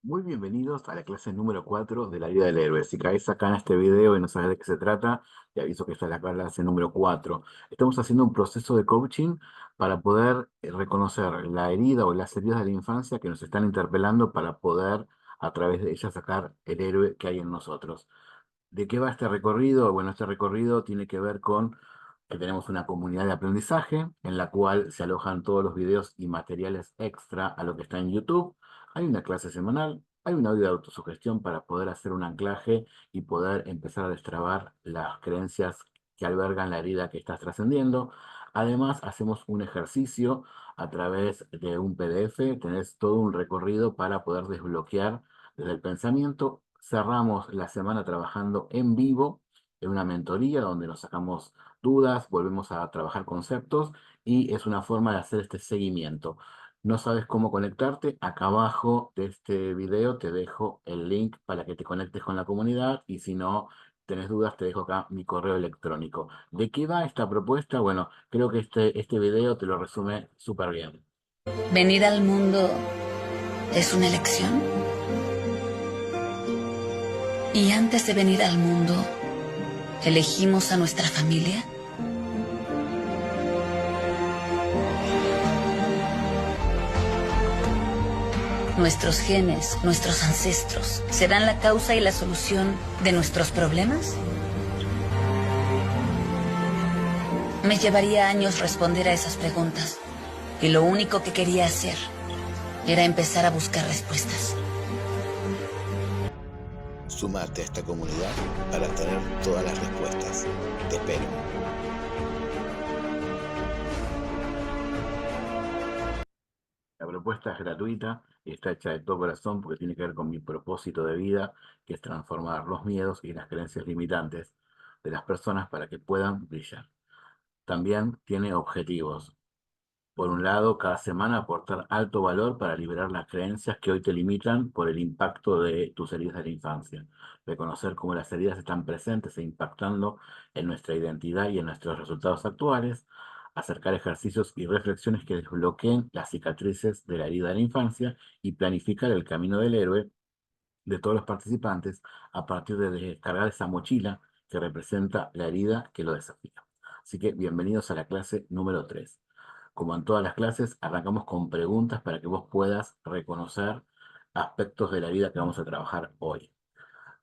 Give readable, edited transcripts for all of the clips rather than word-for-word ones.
Muy bienvenidos a la clase número 4 de la vida del héroe. Si caes acá en este video y no sabes de qué se trata, te aviso que esta es la clase número 4. Estamos haciendo un proceso de coaching para poder reconocer la herida o las heridas de la infancia que nos están interpelando para poder a través de ellas sacar el héroe que hay en nosotros. ¿De qué va este recorrido? Bueno, este recorrido tiene que ver con que tenemos una comunidad de aprendizaje en la cual se alojan todos los videos y materiales extra a lo que está en YouTube. Hay una clase semanal, hay un audio de autosugestión para poder hacer un anclaje y poder empezar a destrabar las creencias que albergan la herida que estás trascendiendo. Además, hacemos un ejercicio a través de un PDF. Tenés todo un recorrido para poder desbloquear desde el pensamiento. Cerramos la semana trabajando en vivo en una mentoría donde nos sacamos dudas, volvemos a trabajar conceptos y es una forma de hacer este seguimiento. ¿No sabes cómo conectarte? Acá abajo de este video te dejo el link para que te conectes con la comunidad y si no tenés dudas te dejo acá mi correo electrónico. ¿De qué va esta propuesta? Bueno, creo que este video te lo resume súper bien. Venir al mundo es una elección. Y antes de venir al mundo, elegimos a nuestra familia. Nuestros genes, nuestros ancestros, ¿serán la causa y la solución de nuestros problemas? Me llevaría años responder a esas preguntas. Y lo único que quería hacer era empezar a buscar respuestas. Sumarte a esta comunidad para tener todas las respuestas. Te espero. La propuesta es gratuita y está hecha de todo corazón porque tiene que ver con mi propósito de vida, que es transformar los miedos y las creencias limitantes de las personas para que puedan brillar. También tiene objetivos. Por un lado, cada semana aportar alto valor para liberar las creencias que hoy te limitan por el impacto de tus heridas de la infancia. Reconocer cómo las heridas están presentes e impactando en nuestra identidad y en nuestros resultados actuales. Acercar ejercicios y reflexiones que desbloqueen las cicatrices de la herida de la infancia y planificar el camino del héroe de todos los participantes a partir de descargar esa mochila que representa la herida que lo desafía. Así que bienvenidos a la clase número 3. Como en todas las clases, arrancamos con preguntas para que vos puedas reconocer aspectos de la vida que vamos a trabajar hoy.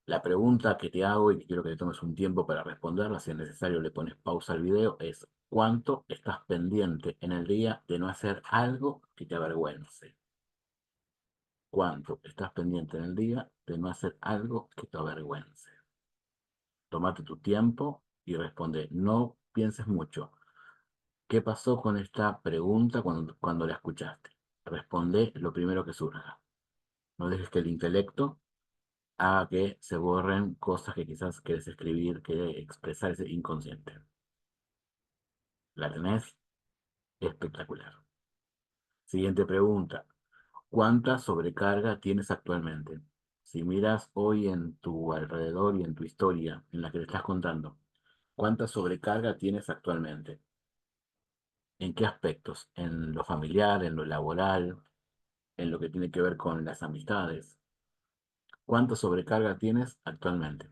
La pregunta que te hago y que quiero que te tomes un tiempo para responderla, si es necesario le pones pausa al video, es ¿cuánto estás pendiente en el día de no hacer algo que te avergüence? ¿Cuánto estás pendiente en el día de no hacer algo que te avergüence? Tómate tu tiempo y responde. No pienses mucho. ¿Qué pasó con esta pregunta cuando la escuchaste? Responde lo primero que surja. No dejes que el intelecto haga que se borren cosas que quizás quieres escribir, que expresar ese inconsciente. ¿La tenés? Espectacular. Siguiente pregunta. ¿Cuánta sobrecarga tienes actualmente? Si miras hoy en tu alrededor y en tu historia, en la que te estás contando, ¿cuánta sobrecarga tienes actualmente? ¿En qué aspectos? ¿En lo familiar, en lo laboral, en lo que tiene que ver con las amistades? ¿Cuánta sobrecarga tienes actualmente?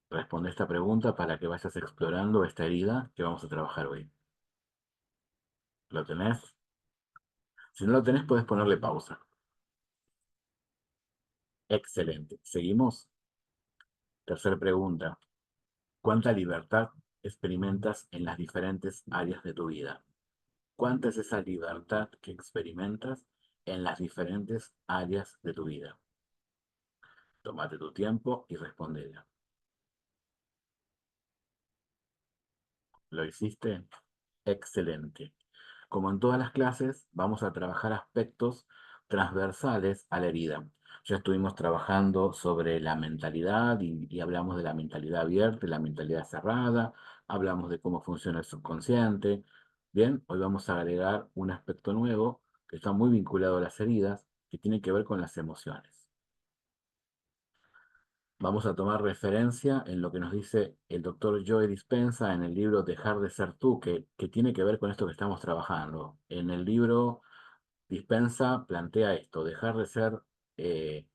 Responde esta pregunta para que vayas explorando esta herida que vamos a trabajar hoy. ¿Lo tenés? Si no lo tenés, puedes ponerle pausa. Excelente. ¿Seguimos? Tercera pregunta. ¿Cuánta libertad experimentas en las diferentes áreas de tu vida? ¿Cuánta es esa libertad que experimentas en las diferentes áreas de tu vida? Tómate tu tiempo y respondela. ¿Lo hiciste? Excelente. Como en todas las clases, vamos a trabajar aspectos transversales a la herida. Ya estuvimos trabajando sobre la mentalidad y hablamos de la mentalidad abierta y la mentalidad cerrada, hablamos de cómo funciona el subconsciente. Bien, hoy vamos a agregar un aspecto nuevo que está muy vinculado a las heridas, que tiene que ver con las emociones. Vamos a tomar referencia en lo que nos dice el doctor Joe Dispenza en el libro Dejar de ser tú, que tiene que ver con esto que estamos trabajando. En el libro Dispensa plantea esto, dejar de ser eh,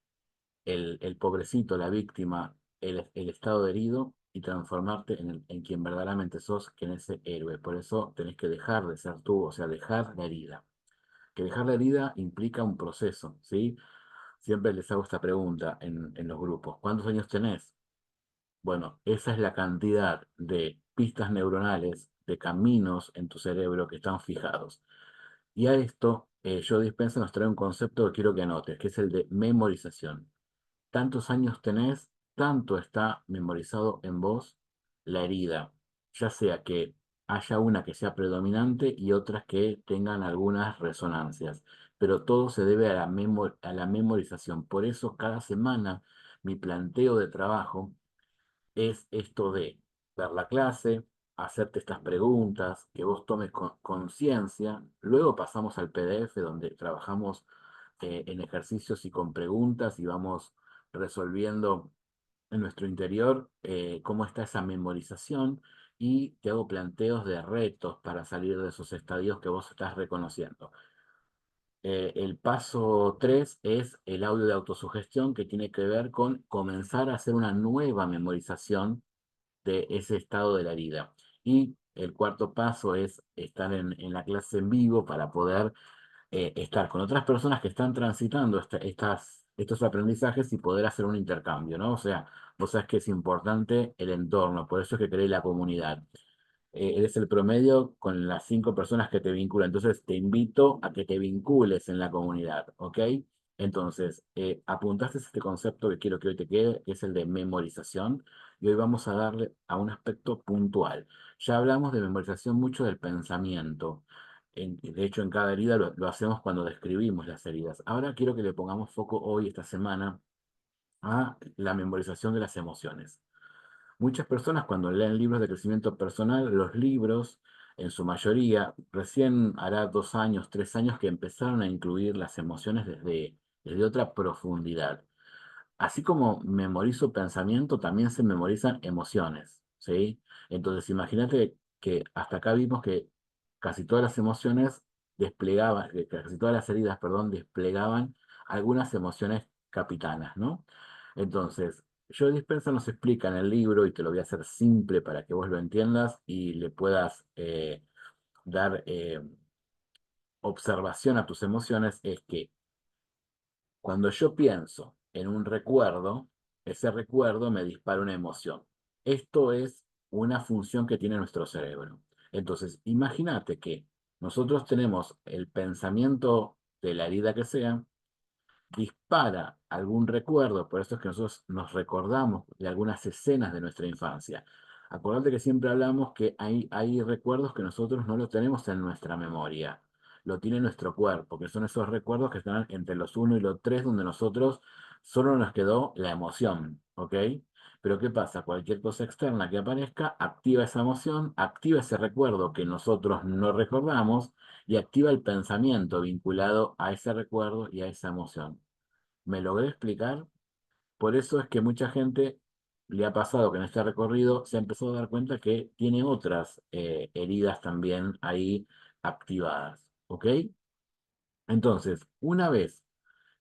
el pobrecito, la víctima, el estado herido y transformarte en quien verdaderamente sos, que en ese héroe. Por eso tenés que dejar de ser tú, o sea, dejar la herida. Que dejar la herida implica un proceso, ¿sí? Siempre les hago esta pregunta en los grupos. ¿Cuántos años tenés? Bueno, esa es la cantidad de pistas neuronales, de caminos en tu cerebro que están fijados. Y a esto, Joe Dispenza nos trae un concepto que quiero que anotes, que es el de memorización. Tantos años tenés, tanto está memorizado en vos la herida, ya sea que haya una que sea predominante y otras que tengan algunas resonancias, pero todo se debe a a la memorización. Por eso cada semana mi planteo de trabajo es esto de dar la clase, hacerte estas preguntas, que vos tomes conciencia, luego pasamos al PDF donde trabajamos en ejercicios y con preguntas y vamos resolviendo en nuestro interior cómo está esa memorización y te hago planteos de retos para salir de esos estadios que vos estás reconociendo. El paso 3 es el audio de autosugestión que tiene que ver con comenzar a hacer una nueva memorización de ese estado de la herida. Y el cuarto paso es estar en la clase en vivo para poder estar con otras personas que están transitando estos aprendizajes y poder hacer un intercambio, ¿no? O sea, vos sabés que es importante el entorno, por eso es que creé la comunidad. Eres el promedio con las 5 personas que te vinculan. Entonces, te invito a que te vincules en la comunidad, ¿ok? Entonces, apuntaste este concepto que quiero que hoy te quede, que es el de memorización, y hoy vamos a darle a un aspecto puntual. Ya hablamos de memorización mucho del pensamiento. De hecho, en cada herida lo hacemos cuando describimos las heridas. Ahora quiero que le pongamos foco hoy, esta semana, a la memorización de las emociones. Muchas personas cuando leen libros de crecimiento personal, los libros, en su mayoría, recién hará 2 años, 3 años que empezaron a incluir las emociones desde otra profundidad. Así como memorizo pensamiento, también se memorizan emociones, ¿sí? Entonces, imagínate que hasta acá vimos que casi todas las emociones desplegaban, que casi todas las heridas, perdón, desplegaban algunas emociones capitanas, ¿no? Entonces, Joe Dispenza nos explica en el libro, y te lo voy a hacer simple para que vos lo entiendas y le puedas dar observación a tus emociones, es que cuando yo pienso en un recuerdo, ese recuerdo me dispara una emoción. Esto es una función que tiene nuestro cerebro. Entonces, imagínate que nosotros tenemos el pensamiento de la herida que sea, dispara algún recuerdo, por eso es que nosotros nos recordamos de algunas escenas de nuestra infancia. Acordate que siempre hablamos que hay recuerdos que nosotros no los tenemos en nuestra memoria, lo tiene nuestro cuerpo, que son esos recuerdos que están entre los 1 y los 3, donde nosotros solo nos quedó la emoción, ¿ok? Pero ¿qué pasa? Cualquier cosa externa que aparezca activa esa emoción, activa ese recuerdo que nosotros no recordamos y activa el pensamiento vinculado a ese recuerdo y a esa emoción. ¿Me logré explicar? Por eso es que mucha gente le ha pasado que en este recorrido se ha empezado a dar cuenta que tiene otras heridas también ahí activadas. ¿Ok? Entonces, una vez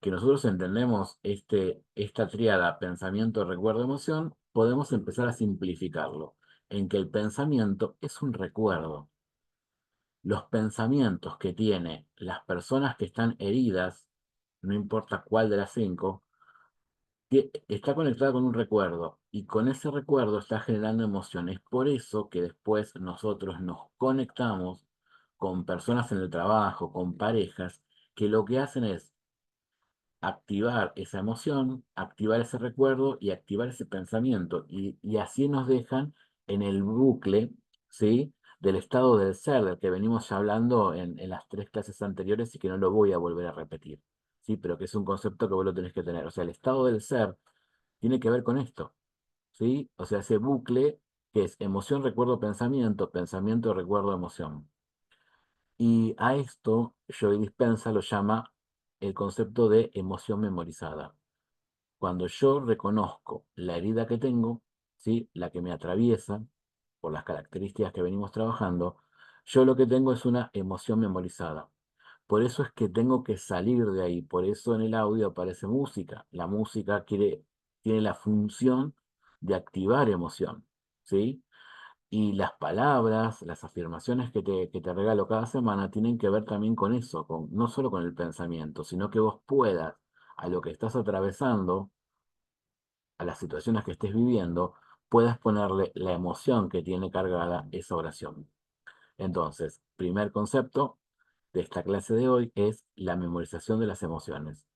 que nosotros entendemos esta tríada pensamiento, recuerdo, emoción, podemos empezar a simplificarlo en que el pensamiento es un recuerdo. Los pensamientos que tienen las personas que están heridas, no importa cuál de las 5, que está conectada con un recuerdo y con ese recuerdo está generando emociones. Por eso que después nosotros nos conectamos con personas en el trabajo, con parejas, que lo que hacen es activar esa emoción, activar ese recuerdo y activar ese pensamiento. Y así nos dejan en el bucle, ¿sí? Del estado del ser, del que venimos ya hablando en las 3 clases anteriores y que no lo voy a volver a repetir, ¿sí? Pero que es un concepto que vos lo tenés que tener. O sea, el estado del ser tiene que ver con esto, ¿sí? O sea, ese bucle que es emoción, recuerdo, pensamiento, pensamiento, recuerdo, emoción. Y a esto Joe Dispenza lo llama el concepto de emoción memorizada. Cuando yo reconozco la herida que tengo, ¿sí? La que me atraviesa, por las características que venimos trabajando, yo lo que tengo es una emoción memorizada. Por eso es que tengo que salir de ahí, por eso en el audio aparece música. La música tiene la función de activar emoción, ¿sí? Y las palabras, las afirmaciones que te regalo cada semana tienen que ver también con eso, no solo con el pensamiento, sino que vos puedas, a lo que estás atravesando, a las situaciones que estés viviendo, puedas ponerle la emoción que tiene cargada esa oración. Entonces, primer concepto de esta clase de hoy es la memorización de las emociones.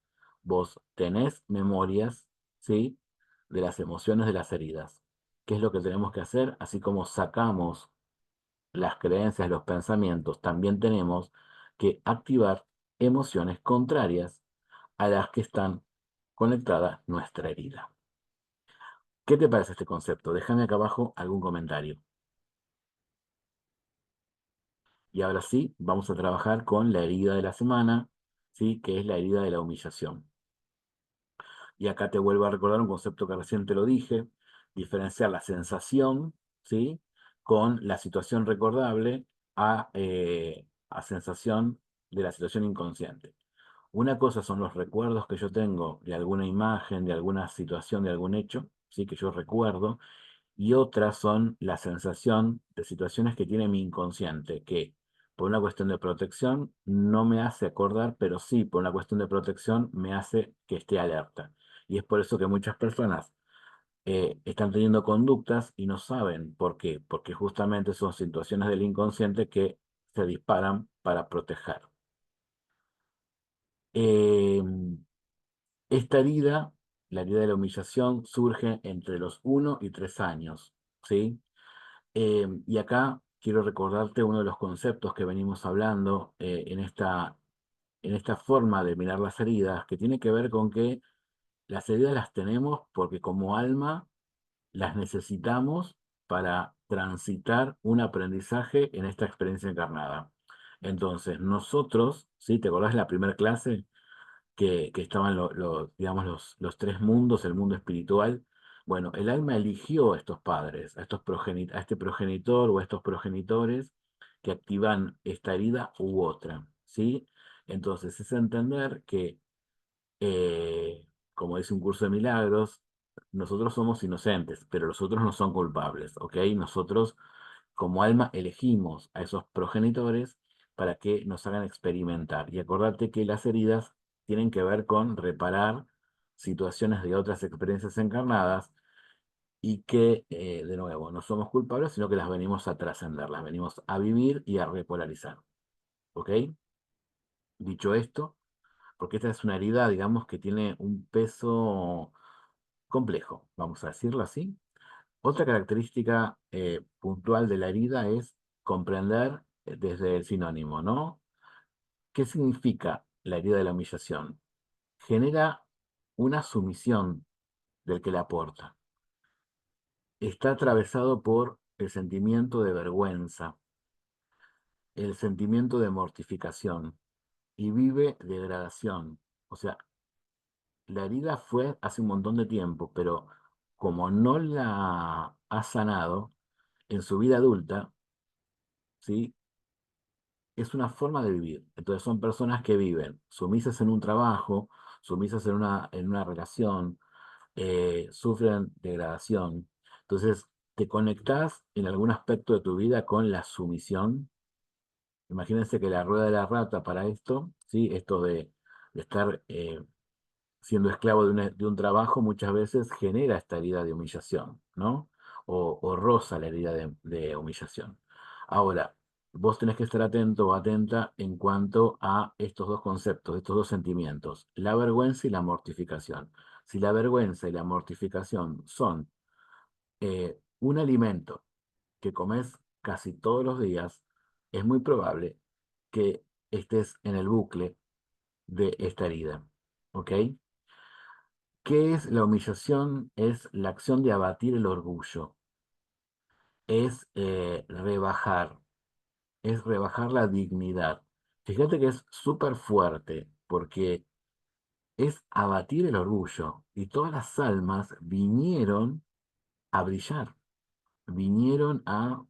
Vos tenés memorias, ¿sí? De las emociones de las heridas. ¿Qué es lo que tenemos que hacer? Así como sacamos las creencias, los pensamientos, también tenemos que activar emociones contrarias a las que están conectadas nuestra herida. ¿Qué te parece este concepto? Déjame acá abajo algún comentario. Y ahora sí, vamos a trabajar con la herida de la semana, ¿sí? Que es la herida de la humillación. Y acá te vuelvo a recordar un concepto que recién te lo dije, diferenciar la sensación, ¿sí? Con la situación recordable a sensación de la situación inconsciente. Una cosa son los recuerdos que yo tengo de alguna imagen, de alguna situación, de algún hecho, ¿sí? Que yo recuerdo, y otras son la sensación de situaciones que tiene mi inconsciente, que por una cuestión de protección no me hace acordar, pero sí por una cuestión de protección me hace que esté alerta. Y es por eso que muchas personas están teniendo conductas y no saben por qué, porque justamente son situaciones del inconsciente que se disparan para proteger. Eh, esta herida, la herida de la humillación, surge entre los 1 y 3 años, ¿sí? Y acá quiero recordarte uno de los conceptos que venimos hablando en esta forma de mirar las heridas, que tiene que ver con que las heridas las tenemos porque como alma las necesitamos para transitar un aprendizaje en esta experiencia encarnada. Entonces, nosotros, ¿sí? ¿Te acordás de la primera clase? Que estaban digamos, los 3 mundos, el mundo espiritual. Bueno, el alma eligió a estos padres, a este progenitor o a estos progenitores que activan esta herida u otra, ¿sí? Entonces, es entender que, como dice un curso de milagros, nosotros somos inocentes, pero los otros no son culpables, ¿ok? Nosotros como alma elegimos a esos progenitores para que nos hagan experimentar. Y acordate que las heridas tienen que ver con reparar situaciones de otras experiencias encarnadas y que, de nuevo, no somos culpables, sino que las venimos a trascender, las venimos a vivir y a repolarizar. ¿Ok? Dicho esto, porque esta es una herida, digamos, que tiene un peso complejo, vamos a decirlo así. Otra característica puntual de la herida es comprender desde el sinónimo, ¿no? ¿Qué significa la herida de la humillación? Genera una sumisión del que la aporta. Está atravesado por el sentimiento de vergüenza, el sentimiento de mortificación y vive degradación. O sea, la herida fue hace un montón de tiempo, pero como no la ha sanado en su vida adulta, ¿sí? Es una forma de vivir. Entonces son personas que viven sumisas en un trabajo, sumisas en una relación, sufren degradación. Entonces, te conectás en algún aspecto de tu vida con la sumisión. Imagínense que la rueda de la rata para esto, ¿sí? Esto de estar siendo esclavo de un trabajo muchas veces genera esta herida de humillación, ¿no? O roza la herida de humillación. Ahora, vos tenés que estar atento o atenta en cuanto a estos dos conceptos, estos dos sentimientos, la vergüenza y la mortificación. Si la vergüenza y la mortificación son un alimento que comes casi todos los días, es muy probable que estés en el bucle de esta herida. ¿Ok? ¿Qué es la humillación? Es la acción de abatir el orgullo, es rebajar la dignidad. Fíjate que es súper fuerte porque es abatir el orgullo y todas las almas vinieron a brillar, vinieron a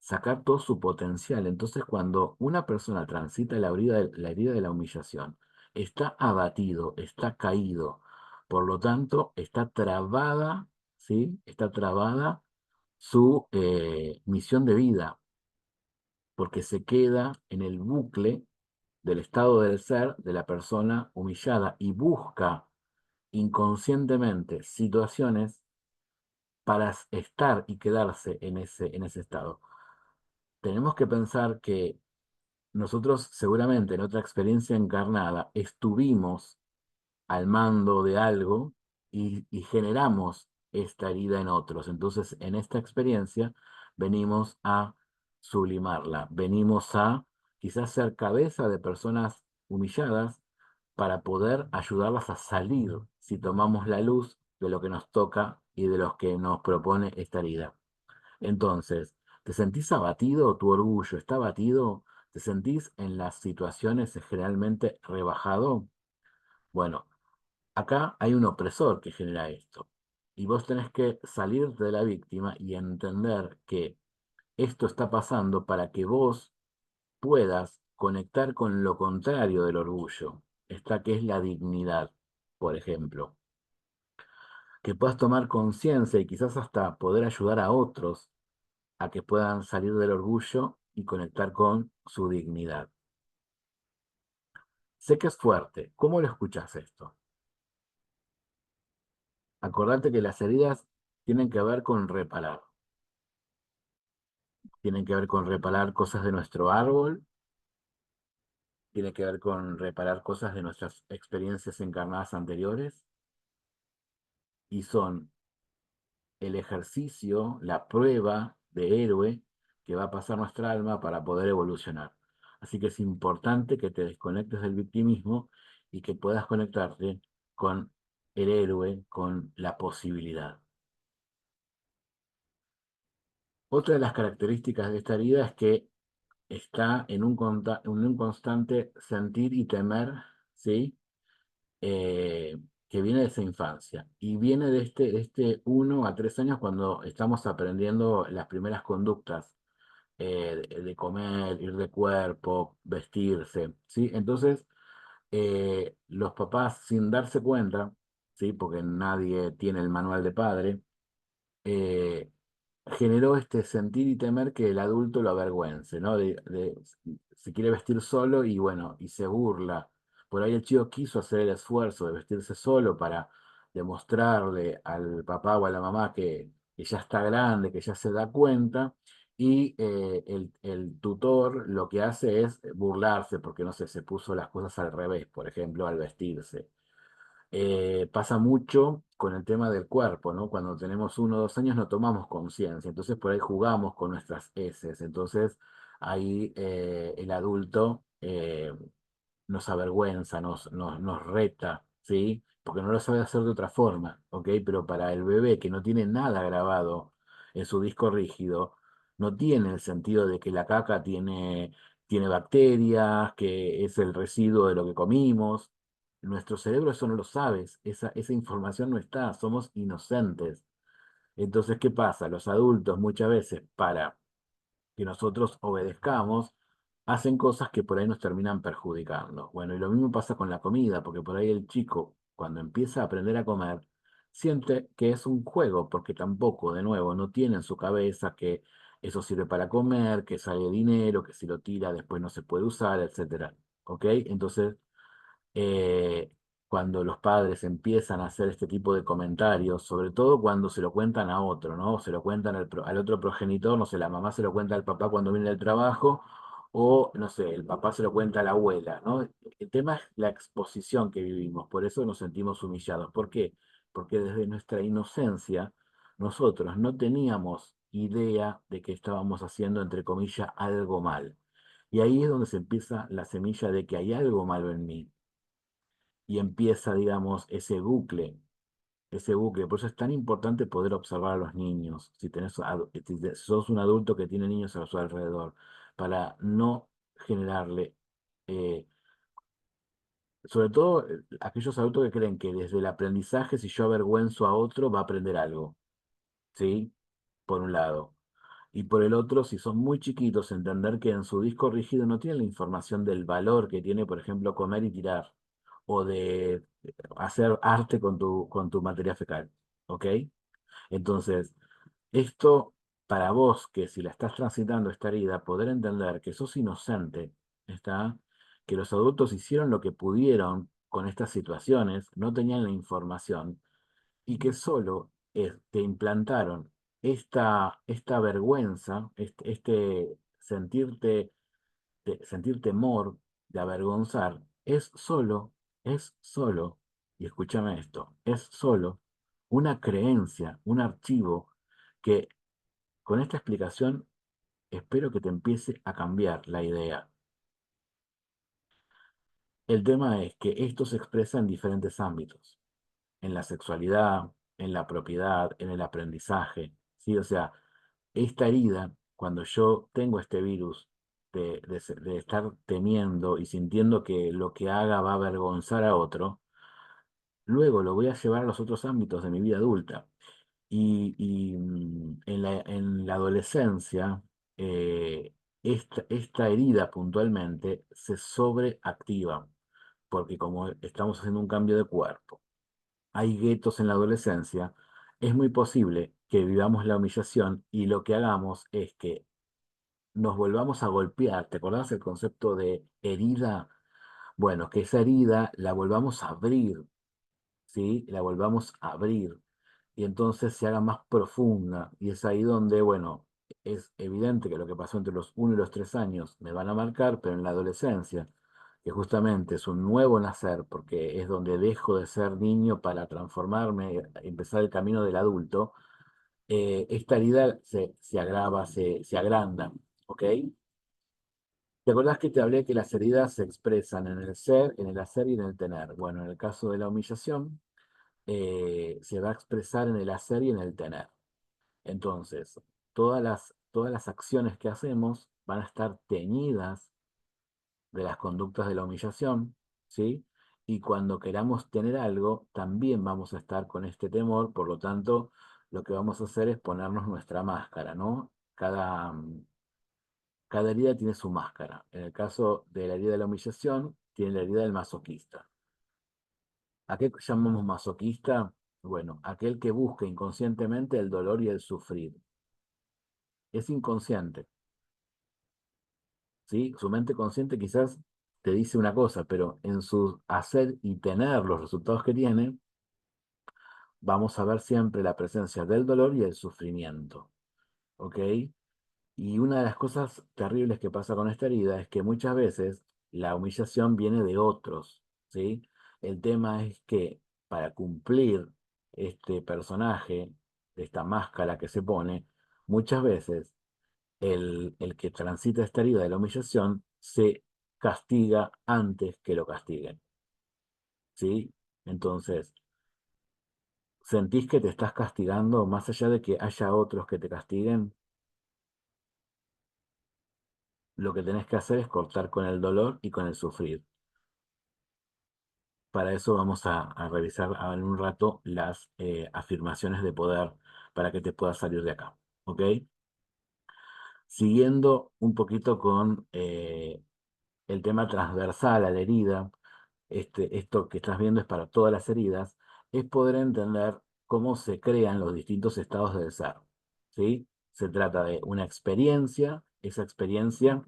sacar todo su potencial. Entonces, cuando una persona transita la herida de la humillación, está abatido, está caído, por lo tanto, está trabada, ¿sí? Está trabada su misión de vida, porque se queda en el bucle del estado del ser de la persona humillada y busca inconscientemente situaciones para estar y quedarse en ese estado. Tenemos que pensar que nosotros seguramente en otra experiencia encarnada estuvimos al mando de algo y generamos esta herida en otros. Entonces, en esta experiencia venimos a sublimarla, venimos a quizás ser cabeza de personas humilladas para poder ayudarlas a salir si tomamos la luz de lo que nos toca y de lo que nos propone esta herida. Entonces, ¿te sentís abatido? ¿Tu orgullo está abatido? ¿Te sentís en las situaciones generalmente rebajado? Bueno, acá hay un opresor que genera esto. Y vos tenés que salir de la víctima y entender que esto está pasando para que vos puedas conectar con lo contrario del orgullo, esta que es la dignidad, por ejemplo. Que puedas tomar conciencia y quizás hasta poder ayudar a otros a que puedan salir del orgullo y conectar con su dignidad. Sé que es fuerte. ¿Cómo lo escuchas esto? Acordate que las heridas tienen que ver con reparar. Tienen que ver con reparar cosas de nuestro árbol, tiene que ver con reparar cosas de nuestras experiencias encarnadas anteriores y son el ejercicio, la prueba de héroe que va a pasar nuestra alma para poder evolucionar. Así que es importante que te desconectes del victimismo y que puedas conectarte con el héroe, con la posibilidad. Otra de las características de esta herida es que está en un constante sentir y temer, ¿sí? eh, que viene de esa infancia y viene de este 1 a 3 años cuando estamos aprendiendo las primeras conductas de comer, ir de cuerpo, vestirse, ¿sí? Entonces, los papás sin darse cuenta, ¿sí? Porque nadie tiene el manual de padre, eh, generó este sentir y temer que el adulto lo avergüence, ¿no? Se quiere vestir solo y bueno, y se burla. Por ahí el chico quiso hacer el esfuerzo de vestirse solo para demostrarle al papá o a la mamá que ya está grande, que ya se da cuenta, y el tutor lo que hace es burlarse porque, no sé, se puso las cosas al revés, por ejemplo, al vestirse. Pasa mucho con el tema del cuerpo, ¿no? Cuando tenemos 1 o 2 años no tomamos conciencia, entonces por ahí jugamos con nuestras heces, entonces ahí el adulto nos avergüenza, nos reta, ¿sí? Porque no lo sabe hacer de otra forma, ¿ok? Pero para el bebé que no tiene nada grabado en su disco rígido, no tiene el sentido de que la caca tiene bacterias, que es el residuo de lo que comimos. Nuestro cerebro eso no lo sabe, esa información no está, somos inocentes. Entonces, ¿qué pasa? Los adultos muchas veces, para que nosotros obedezcamos, hacen cosas que por ahí nos terminan perjudicando. Bueno, y lo mismo pasa con la comida, porque por ahí el chico, cuando empieza a aprender a comer, siente que es un juego, porque tampoco, de nuevo, no tiene en su cabeza que eso sirve para comer, que sale dinero, que si lo tira después no se puede usar, etcétera. ¿Ok? Entonces, eh, cuando los padres empiezan a hacer este tipo de comentarios, sobre todo cuando se lo cuentan a otro, ¿no? Se lo cuentan al otro progenitor, no sé, la mamá se lo cuenta al papá cuando viene del trabajo, o, no sé, el papá se lo cuenta a la abuela, ¿no? El tema es la exposición que vivimos, por eso nos sentimos humillados. ¿Por qué? Porque desde nuestra inocencia, nosotros no teníamos idea de que estábamos haciendo, entre comillas, algo mal. Y ahí es donde se empieza la semilla de que hay algo malo en mí y empieza, digamos, ese bucle, ese bucle. Por eso es tan importante poder observar a los niños, si si sos un adulto que tiene niños a su alrededor, para no generarle, eh, sobre todo aquellos adultos que creen que desde el aprendizaje, si yo avergüenzo a otro, va a aprender algo, ¿sí? Por un lado. Y por el otro, si son muy chiquitos, entender que en su disco rígido no tienen la información del valor que tiene, por ejemplo, comer y tirar, o de hacer arte con tu materia fecal. ¿Ok? Entonces, esto para vos, que si la estás transitando esta herida, poder entender que sos inocente, ¿está? Que los adultos hicieron lo que pudieron con estas situaciones, no tenían la información, y que solo te implantaron esta vergüenza, sentir temor de avergonzar, es solo, y escúchame esto, es solo una creencia, un archivo que con esta explicación espero que te empiece a cambiar la idea. El tema es que esto se expresa en diferentes ámbitos, en la sexualidad, en la propiedad, en el aprendizaje, ¿sí? O sea, esta herida, cuando yo tengo este virus de estar temiendo y sintiendo que lo que haga va a avergonzar a otro, luego lo voy a llevar a los otros ámbitos de mi vida adulta. En la adolescencia, esta herida puntualmente se sobreactiva, porque como estamos haciendo un cambio de cuerpo, hay guetos en la adolescencia, es muy posible que vivamos la humillación y lo que hagamos es que nos volvamos a golpear. ¿Te acordás el concepto de herida? Bueno, que esa herida la volvamos a abrir, ¿sí? La volvamos a abrir y entonces se haga más profunda. Y es ahí donde, bueno, es evidente que lo que pasó entre los 1 y los 3 años me van a marcar, pero en la adolescencia, que justamente es un nuevo nacer, porque es donde dejo de ser niño para transformarme, empezar el camino del adulto, esta herida se agrava, se agranda, ¿ok? ¿Te acordás que te hablé que las heridas se expresan en el ser, en el hacer y en el tener? Bueno, en el caso de la humillación, se va a expresar en el hacer y en el tener. Entonces, todas las acciones que hacemos van a estar teñidas de las conductas de la humillación, ¿sí? Y cuando queramos tener algo, también vamos a estar con este temor, por lo tanto, lo que vamos a hacer es ponernos nuestra máscara, ¿no? Cada herida tiene su máscara. En el caso de la herida de la humillación, tiene la herida del masoquista. ¿A qué llamamos masoquista? Bueno, aquel que busca inconscientemente el dolor y el sufrir. Es inconsciente, ¿sí? Su mente consciente quizás te dice una cosa, pero en su hacer y tener los resultados que tiene, vamos a ver siempre la presencia del dolor y el sufrimiento, ¿ok? Y una de las cosas terribles que pasa con esta herida es que muchas veces la humillación viene de otros, ¿sí? El tema es que para cumplir este personaje, esta máscara que se pone, muchas veces el que transita esta herida de la humillación se castiga antes que lo castiguen, ¿sí? Entonces, ¿sentís que te estás castigando más allá de que haya otros que te castiguen? Lo que tenés que hacer es cortar con el dolor y con el sufrir. Para eso vamos a revisar en un rato las afirmaciones de poder para que te puedas salir de acá. ¿Ok? Siguiendo un poquito con el tema transversal a la herida, esto que estás viendo es para todas las heridas, es poder entender cómo se crean los distintos estados del ser. ¿Sí? Se trata de una experiencia, esa experiencia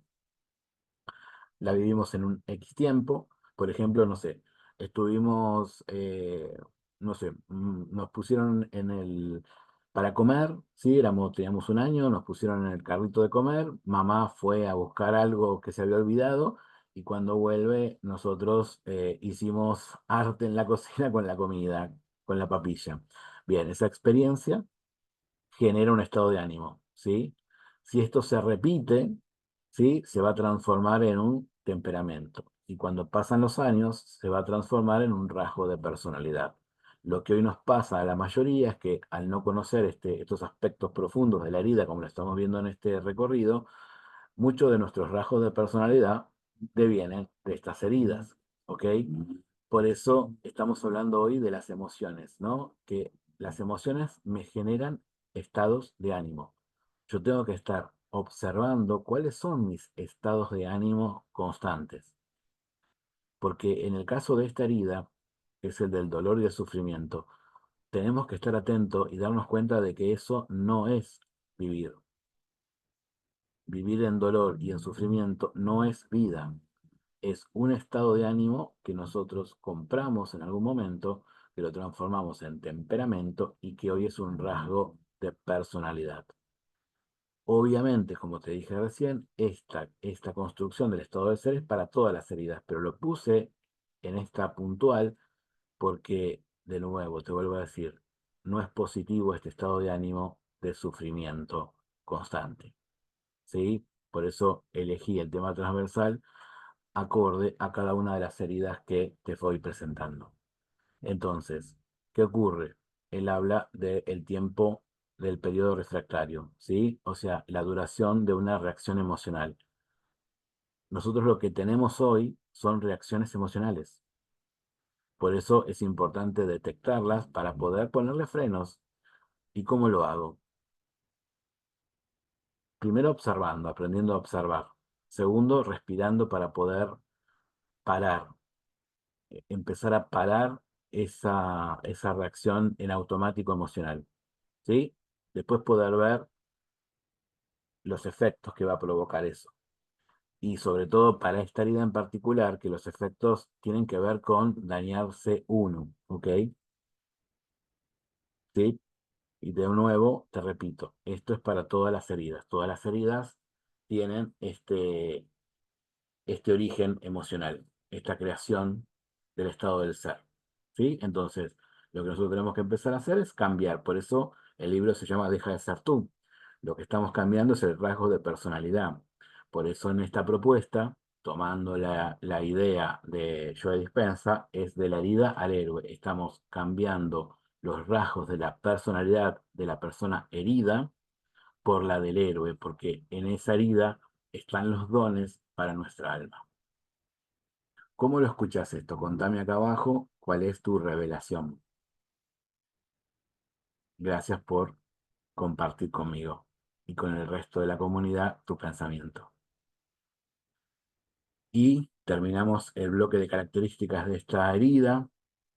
la vivimos en un X tiempo. Por ejemplo, no sé, estuvimos, no sé, nos pusieron para comer, ¿sí? Teníamos 1 año, nos pusieron en el carrito de comer, mamá fue a buscar algo que se había olvidado y cuando vuelve nosotros hicimos arte en la cocina con la comida, con la papilla. Bien, esa experiencia genera un estado de ánimo, ¿sí? Si esto se repite, ¿sí? Se va a transformar en un temperamento. Y cuando pasan los años, se va a transformar en un rasgo de personalidad. Lo que hoy nos pasa a la mayoría es que al no conocer estos aspectos profundos de la herida, como lo estamos viendo en este recorrido, muchos de nuestros rasgos de personalidad devienen de estas heridas, ¿ok? Por eso estamos hablando hoy de las emociones, ¿no? Que las emociones me generan estados de ánimo. Yo tengo que estar observando cuáles son mis estados de ánimo constantes. Porque en el caso de esta herida, que es el del dolor y el sufrimiento, tenemos que estar atentos y darnos cuenta de que eso no es vivir. Vivir en dolor y en sufrimiento no es vida. Es un estado de ánimo que nosotros compramos en algún momento, que lo transformamos en temperamento y que hoy es un rasgo de personalidad. Obviamente, como te dije recién, esta construcción del estado del ser es para todas las heridas, pero lo puse en esta puntual porque, de nuevo, te vuelvo a decir, no es positivo este estado de ánimo de sufrimiento constante, ¿sí? Por eso elegí el tema transversal acorde a cada una de las heridas que te voy presentando. Entonces, ¿qué ocurre? Él habla del tiempo del periodo refractario, ¿sí? O sea, la duración de una reacción emocional. Nosotros lo que tenemos hoy son reacciones emocionales. Por eso es importante detectarlas para poder ponerle frenos. ¿Y cómo lo hago? Primero observando, aprendiendo a observar. Segundo, respirando para poder parar, empezar a parar esa reacción en automático emocional, ¿sí? Después poder ver los efectos que va a provocar eso. Y sobre todo para esta herida en particular, que los efectos tienen que ver con dañarse uno, ¿ok? ¿Sí? Y de nuevo, te repito, esto es para todas las heridas. Todas las heridas tienen este origen emocional, esta creación del estado del ser. ¿Sí? Entonces, lo que nosotros tenemos que empezar a hacer es cambiar. Por eso el libro se llama Deja de ser tú. Lo que estamos cambiando es el rasgo de personalidad. Por eso en esta propuesta, tomando la idea de Joe Dispenza, es de la herida al héroe. Estamos cambiando los rasgos de la personalidad de la persona herida por la del héroe, porque en esa herida están los dones para nuestra alma. ¿Cómo lo escuchas esto? Contame acá abajo cuál es tu revelación. Gracias por compartir conmigo y con el resto de la comunidad tu pensamiento. Y terminamos el bloque de características de esta herida.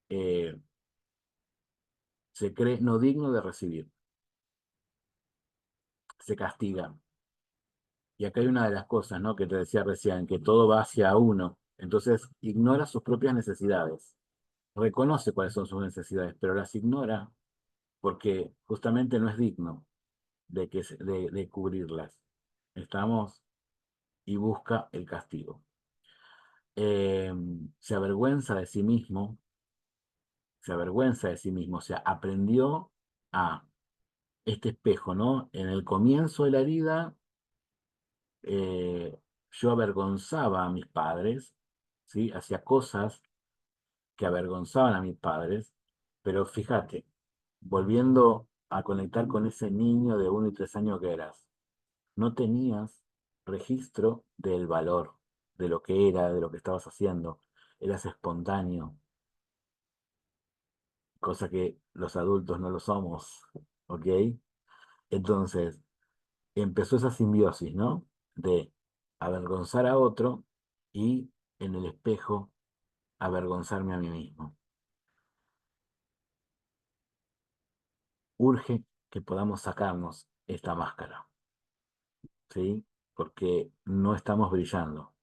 Eh, Se cree no digno de recibir, se castiga. Y acá hay una de las cosas, ¿no?, que te decía recién, que todo va hacia uno. Entonces ignora sus propias necesidades. Reconoce cuáles son sus necesidades, pero las ignora porque justamente no es digno de cubrirlas. Estamos y busca el castigo. Eh, Se avergüenza de sí mismo, se avergüenza de sí mismo, o sea, aprendió a este espejo, ¿no? En el comienzo de la herida, eh, yo avergonzaba a mis padres, ¿sí? Hacía cosas que avergonzaban a mis padres, pero fíjate, volviendo a conectar con ese niño de 1 y 3 años que eras, no tenías registro del valor, de lo que era, de lo que estabas haciendo, eras espontáneo, cosa que los adultos no lo somos, ¿ok? Entonces, empezó esa simbiosis, ¿no? De avergonzar a otro y en el espejo avergonzarme a mí mismo. Urge que podamos sacarnos esta máscara, ¿sí? Porque no estamos brillando.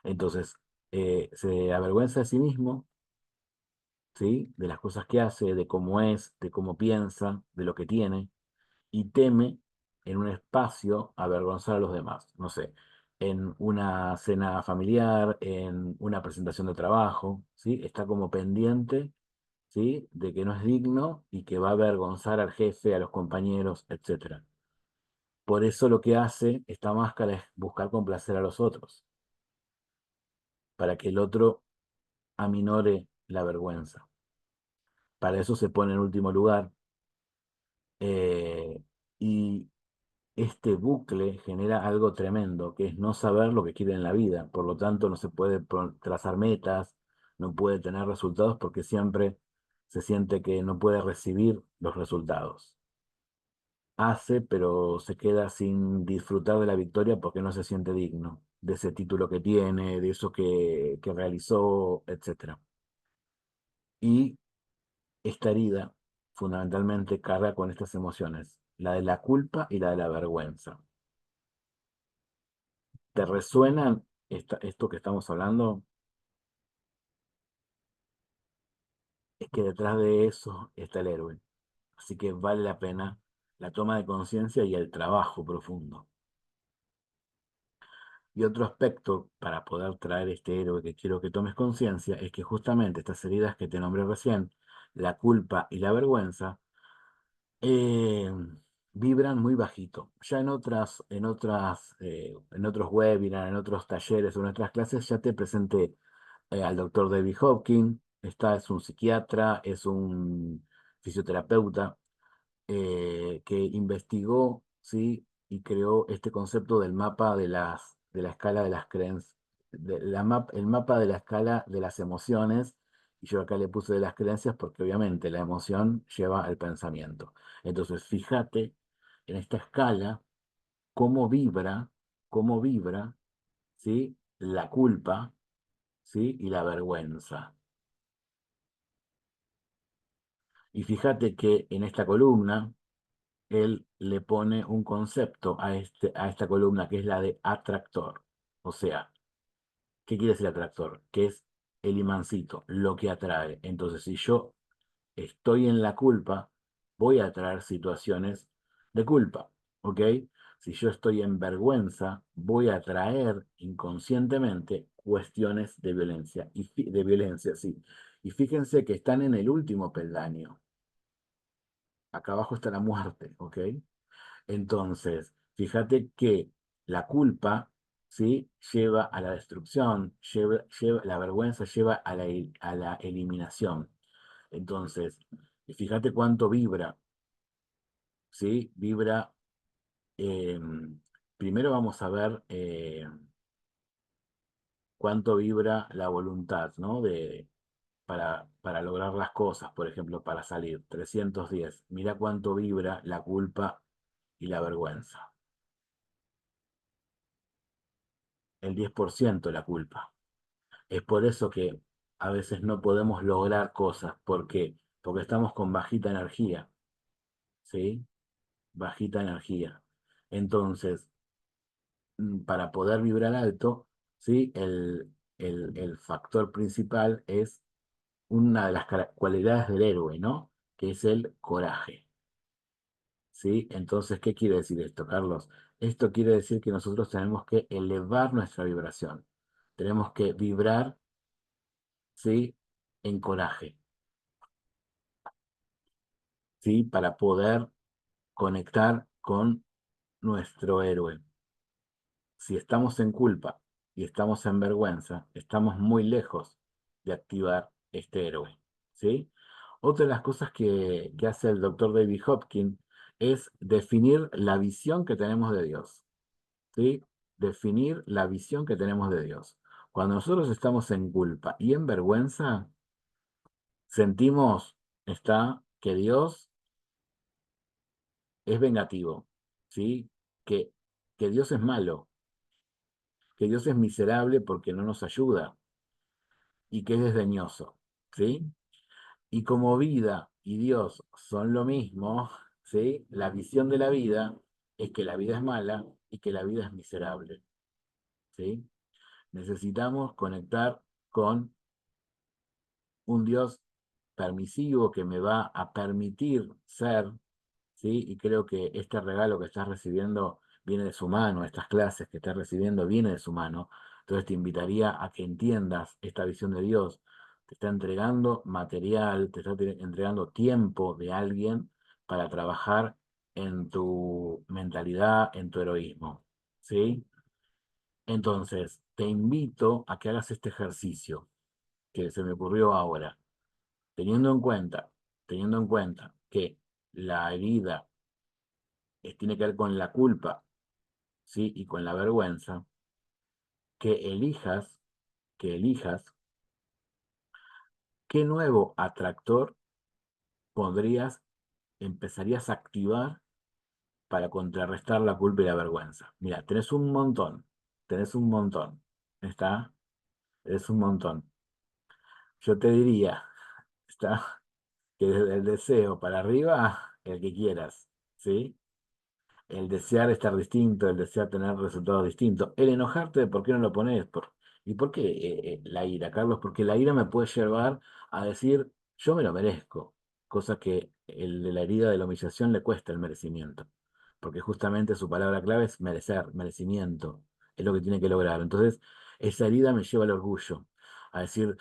Entonces, se avergüenza de sí mismo, ¿sí? De las cosas que hace, de cómo es, de cómo piensa, de lo que tiene, y teme en un espacio avergonzar a los demás. No sé, en una cena familiar, en una presentación de trabajo, ¿sí? Está como pendiente, ¿sí?, de que no es digno y que va a avergonzar al jefe, a los compañeros, etcétera. Por eso lo que hace esta máscara es buscar complacer a los otros, para que el otro aminore la vergüenza. Para eso se pone en último lugar. Y este bucle genera algo tremendo, que es no saber lo que quiere en la vida. Por lo tanto, no se puede trazar metas, no puede tener resultados porque siempre se siente que no puede recibir los resultados. hace, pero se queda sin disfrutar de la victoria porque no se siente digno de ese título que tiene, de eso que realizó, etcétera. Y esta herida fundamentalmente carga con estas emociones, la de la culpa y la de la vergüenza. ¿Te resuena esto que estamos hablando? Es que detrás de eso está el héroe. Así que vale la pena la toma de conciencia y el trabajo profundo. Y otro aspecto para poder traer este héroe que quiero que tomes conciencia es que justamente estas heridas que te nombré recién, la culpa y la vergüenza, eh, vibran muy bajito. Ya en otros webinars, en otros talleres o en otras clases ya te presenté al doctor David Hopkins. Es un psiquiatra, es un fisioterapeuta que investigó, ¿sí? Y creó este concepto del mapa de la escala de las creencias, el mapa de la escala de las emociones, y yo acá le puse de las creencias porque obviamente la emoción lleva al pensamiento. Entonces, fíjate en esta escala cómo vibra, ¿sí? La culpa, ¿sí? Y la vergüenza. Y fíjate que en esta columna él le pone un concepto a esta columna que es la de atractor. O sea, ¿qué quiere decir atractor? Que es el imancito, lo que atrae. Entonces, si yo estoy en la culpa, voy a atraer situaciones de culpa, ¿ok? Si yo estoy en vergüenza, voy a atraer inconscientemente cuestiones de violencia, de violencia, sí. Y fíjense que están en el último peldaño. Acá abajo está la muerte, ¿ok? Entonces, fíjate que la culpa, ¿sí? Lleva a la destrucción, la vergüenza lleva a la eliminación. Entonces, fíjate cuánto vibra, ¿sí? Vibra, eh, primero vamos a ver cuánto vibra la voluntad, ¿no? Para lograr las cosas, por ejemplo, para salir, 310. Mira cuánto vibra la culpa y la vergüenza. El 10% la culpa. Es por eso que a veces no podemos lograr cosas. ¿Por qué? Porque estamos con bajita energía, ¿sí? Bajita energía. Entonces, para poder vibrar alto, ¿sí? El factor principal es una de las cualidades del héroe, ¿no? Que es el coraje, ¿sí? Entonces, ¿qué quiere decir esto, Carlos? Esto quiere decir que nosotros tenemos que elevar nuestra vibración. Tenemos que vibrar, ¿sí? En coraje, ¿sí? Para poder conectar con nuestro héroe. Si estamos en culpa y estamos en vergüenza, estamos muy lejos de activar este héroe, ¿sí? Otra de las cosas que hace el doctor David Hopkins es definir la visión que tenemos de Dios, ¿sí? Definir la visión que tenemos de Dios. Cuando nosotros estamos en culpa y en vergüenza, sentimos, que Dios es vengativo, ¿sí? Que, que Dios es malo, que Dios es miserable porque no nos ayuda y que es desdeñoso, ¿sí? Y como vida y Dios son lo mismo, ¿sí? La visión de la vida es que la vida es mala y que la vida es miserable, ¿sí? Necesitamos conectar con un Dios permisivo que me va a permitir ser, ¿sí? Y creo que este regalo que estás recibiendo viene de su mano, estas clases que estás recibiendo viene de su mano. Entonces te invitaría a que entiendas esta visión de Dios. Te está entregando material, te está entregando tiempo de alguien para trabajar en tu mentalidad, en tu heroísmo, ¿sí? Entonces, te invito a que hagas este ejercicio que se me ocurrió ahora, teniendo en cuenta, teniendo en cuenta que la herida tiene que ver con la culpa, ¿sí? Y con la vergüenza, que elijas, que elijas qué nuevo atractor podrías, empezarías a activar para contrarrestar la culpa y la vergüenza. Mira, tenés un montón, ¿está? Es un montón. Yo te diría, ¿está? Que desde el deseo para arriba, el que quieras, ¿sí? El desear estar distinto, el desear tener resultados distintos, el enojarte de por qué no lo pones, ¿y por qué la ira, Carlos? Porque la ira me puede llevar a decir, yo me lo merezco, cosa que el de la herida de la humillación le cuesta el merecimiento, porque justamente su palabra clave es merecer, merecimiento, es lo que tiene que lograr. Entonces, esa herida me lleva al orgullo, a decir,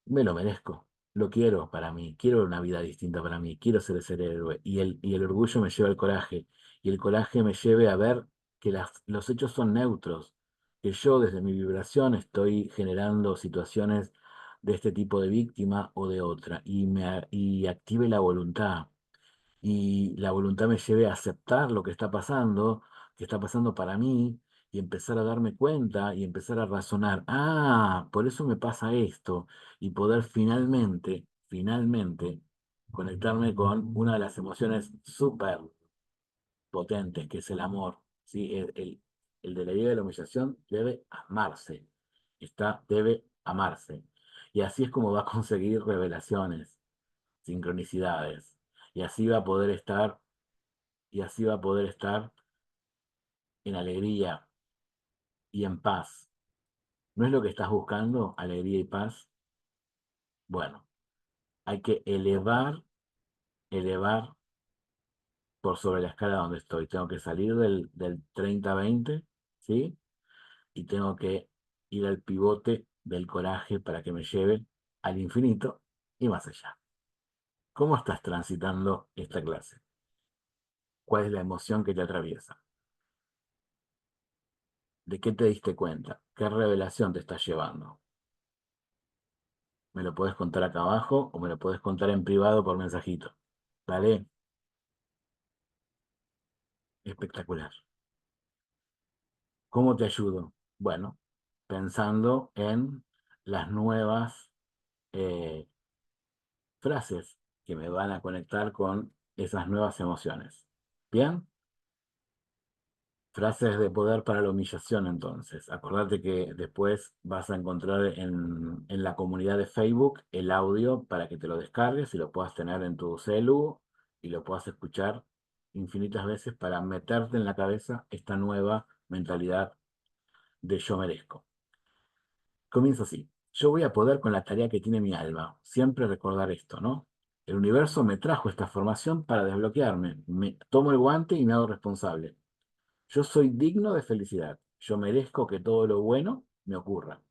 me lo merezco, lo quiero para mí, quiero una vida distinta para mí, quiero ser ese héroe. Y el orgullo me lleva al coraje, y el coraje me lleve a ver que los hechos son neutros, que yo desde mi vibración estoy generando situaciones de este tipo de víctima o de otra, y active la voluntad y la voluntad me lleve a aceptar lo que está pasando para mí, y empezar a darme cuenta y empezar a razonar, por eso me pasa esto, y poder finalmente, conectarme con una de las emociones súper potentes, que es el amor, ¿sí? El de la idea de la humillación debe amarse, debe amarse. Y así es como va a conseguir revelaciones, sincronicidades, y así va a poder estar y así va a poder estar en alegría y en paz. ¿No es lo que estás buscando, alegría y paz? Bueno, hay que elevar por sobre la escala donde estoy. Tengo que salir del 30-20, ¿sí? Y tengo que ir al pivote del coraje para que me lleve al infinito y más allá. ¿Cómo estás transitando esta clase? ¿Cuál es la emoción que te atraviesa? ¿De qué te diste cuenta? ¿Qué revelación te está llevando? Me lo puedes contar acá abajo o me lo puedes contar en privado por mensajito. ¿Vale? Espectacular. ¿Cómo te ayudo? Bueno, pensando en las nuevas eh, frases que me van a conectar con esas nuevas emociones. ¿Bien? Frases de poder para la humillación, entonces. Acordate que después vas a encontrar en la comunidad de Facebook el audio para que te lo descargues y lo puedas tener en tu celu y lo puedas escuchar infinitas veces para meterte en la cabeza esta nueva mentalidad de yo merezco. Comienza así. Yo voy a poder con la tarea que tiene mi alma. Siempre recordar esto, ¿no? El universo me trajo esta formación para desbloquearme. Me tomo el guante y me hago responsable. Yo soy digno de felicidad. Yo merezco que todo lo bueno me ocurra.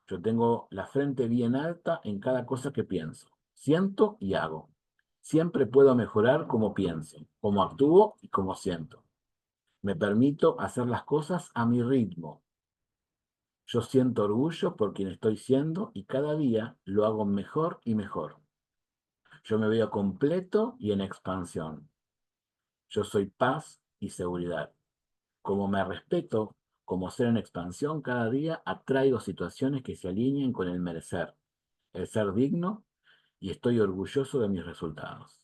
Yo tengo la frente bien alta en cada cosa que pienso, siento y hago. Siempre puedo mejorar como pienso, como actúo y como siento. Me permito hacer las cosas a mi ritmo. Yo siento orgullo por quien estoy siendo y cada día lo hago mejor y mejor. Yo me veo completo y en expansión. Yo soy paz y seguridad. Como me respeto como ser en expansión, cada día atraigo situaciones que se alineen con el merecer, el ser digno, y estoy orgulloso de mis resultados.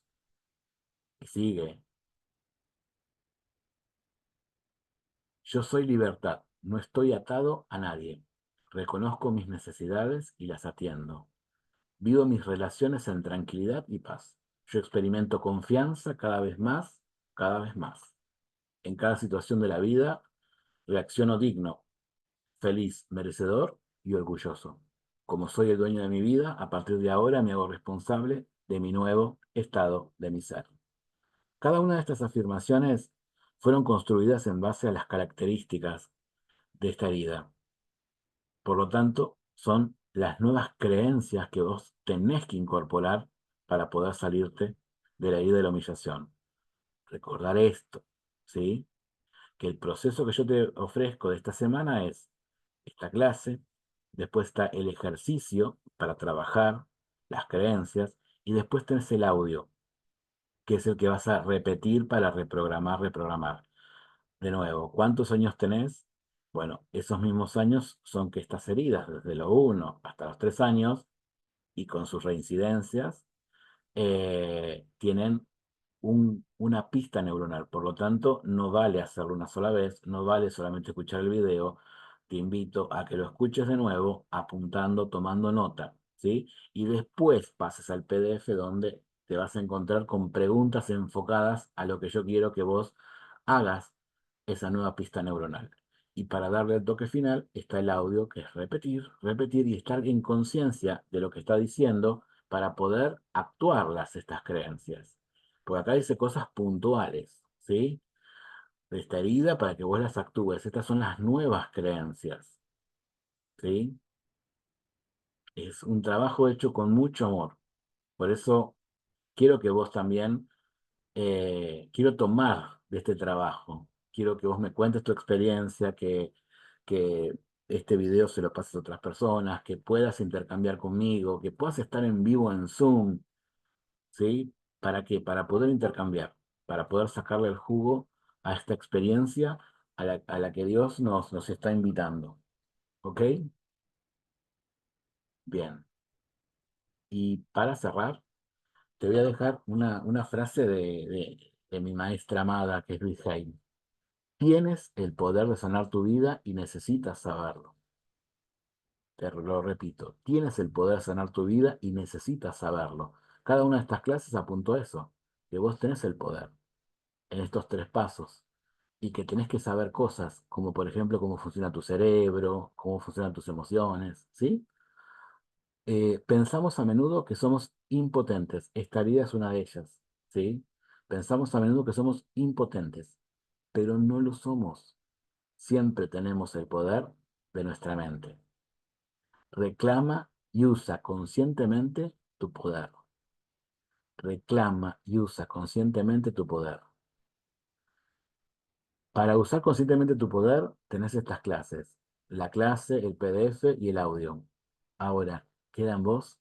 Y sigue. Yo soy libertad, no estoy atado a nadie. Reconozco mis necesidades y las atiendo. Vivo mis relaciones en tranquilidad y paz. Yo experimento confianza cada vez más. En cada situación de la vida reacciono digno, feliz, merecedor y orgulloso. Como soy el dueño de mi vida, a partir de ahora me hago responsable de mi nuevo estado de mi ser. Cada una de estas afirmaciones fueron construidas en base a las características de esta herida. Por lo tanto, son las nuevas creencias que vos tenés que incorporar para poder salirte de la herida de la humillación. Recordar esto, ¿sí? Que el proceso que yo te ofrezco de esta semana es esta clase, después está el ejercicio para trabajar las creencias, y después tenés el audio, que es el que vas a repetir para reprogramar. De nuevo, ¿cuántos años tenés? Bueno, esos mismos años son que estas heridas, desde los 1 hasta los 3 años, y con sus reincidencias, tienen una pista neuronal. Por lo tanto, no vale hacerlo una sola vez, no vale solamente escuchar el video. Te invito a que lo escuches de nuevo, apuntando, tomando nota, ¿sí? Y después pases al PDF donde te vas a encontrar con preguntas enfocadas a lo que yo quiero que vos hagas esa nueva pista neuronal. Y para darle el toque final está el audio, que es repetir, repetir y estar en conciencia de lo que está diciendo para poder actuarlas estas creencias. Porque acá dice cosas puntuales, ¿sí? De esta herida para que vos las actúes. Estas son las nuevas creencias, ¿sí? Es un trabajo hecho con mucho amor. Por eso quiero que vos también, quiero tomar de este trabajo. Quiero que vos me cuentes tu experiencia, que este video se lo pases a otras personas, que puedas intercambiar conmigo, que puedas estar en vivo en Zoom, ¿sí? ¿Para qué? Para poder intercambiar, para poder sacarle el jugo a esta experiencia a la que Dios nos está invitando. ¿Ok? Bien. Y para cerrar, te voy a dejar una frase de mi maestra amada, que es Luis Hay. Tienes el poder de sanar tu vida y necesitas saberlo. Te lo repito, tienes el poder de sanar tu vida y necesitas saberlo. Cada una de estas clases apuntó a eso, que vos tenés el poder en estos 3 pasos y que tenés que saber cosas, como por ejemplo cómo funciona tu cerebro, cómo funcionan tus emociones, ¿sí? Pensamos a menudo que somos impotentes. Esta herida es una de ellas, ¿sí? Pensamos a menudo que somos impotentes, pero no lo somos. Siempre tenemos el poder de nuestra mente. Reclama y usa conscientemente tu poder. Reclama y usa conscientemente tu poder. Para usar conscientemente tu poder, tenés estas clases. La clase, el PDF y el audio. Ahora, queda en vos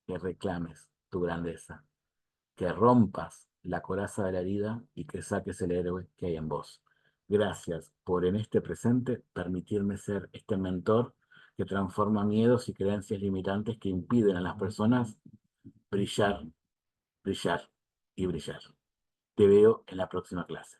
que reclames tu grandeza, que rompas la coraza de la herida y que saques el héroe que hay en vos. Gracias por en este presente permitirme ser este mentor que transforma miedos y creencias limitantes que impiden a las personas brillar, brillar y brillar. Te veo en la próxima clase.